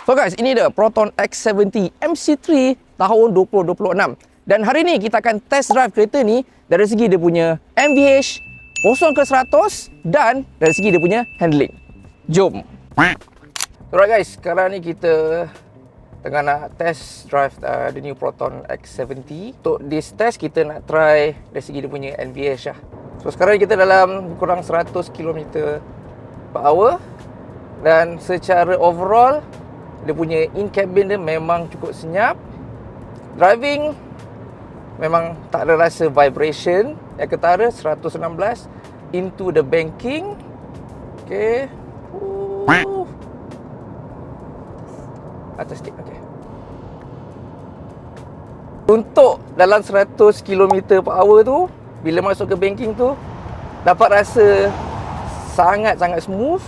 So guys, ini dia Proton X70 MC3 tahun 2026. Dan hari ni kita akan test drive kereta ni dari segi dia punya MVH 0 ke 100 dan dari segi dia punya handling. Jom. Alright guys, sekarang ni kita tengah nak test drive the new Proton X70. Untuk this test kita nak try dari segi dia punya MVH lah. So sekarang kita dalam kurang 100 km/h dan secara overall dia punya in-cabin dia memang cukup senyap. Driving memang tak ada rasa vibration. Yang ketara 116 into the banking. Okay. Atas sikit. Okay. Untuk dalam 100 km/h tu, bila masuk ke banking tu, dapat rasa sangat-sangat smooth.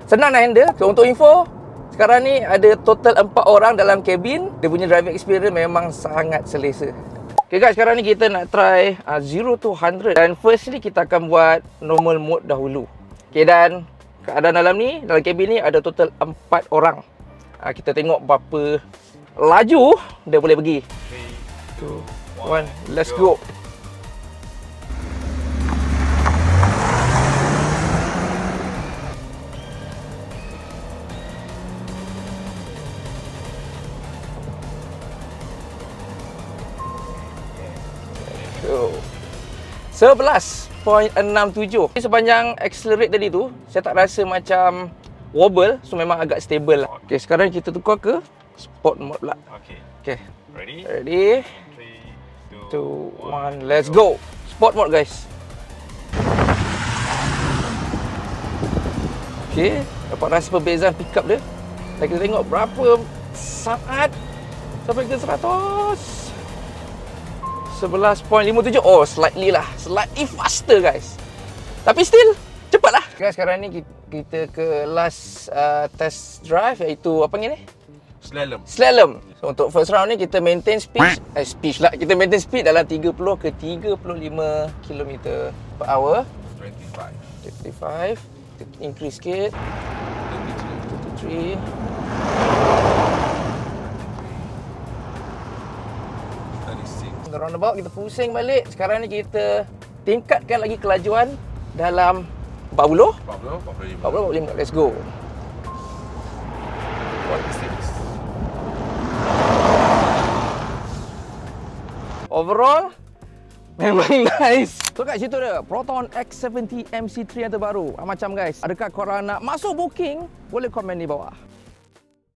Senang nak handle. So, untuk info, sekarang ni ada total 4 orang dalam kabin. Dia punya driving experience memang sangat selesa. Okay guys, sekarang ni kita nak try 0 to 100. Dan firstly kita akan buat normal mode dahulu. Okay, dan keadaan dalam ni, dalam kabin ni ada total 4 orang. Kita tengok berapa laju dia boleh pergi. 3, 2, 1, let's go. So, 11.67. Sepanjang accelerate tadi tu, saya tak rasa macam wobble, so memang agak stable lah. Okay, sekarang kita tukar ke sport mode pula. Okay. Ready? 3, 2, 1, let's go. Sport mode guys. Okay, dapat rasa perbezaan pickup dia. Dan kita tengok berapa saat sampai ke 100. 11.57. Oh, slightly faster guys. Tapi still cepat lah. Guys, sekarang ni kita ke last test drive, iaitu apa ni? Slalom. So untuk first round ni kita maintain speed. Kita maintain speed dalam 30 ke 35 km/h. 25. Increase sikit. 33. Roundabout kita pusing balik. Sekarang ni kita tingkatkan lagi kelajuan dalam 40, 45. Let's go. Overall memang nice. So guys, itu dia Proton X70 MC3 yang terbaru. Macam guys, adakah korang nak masuk booking? Boleh komen di bawah.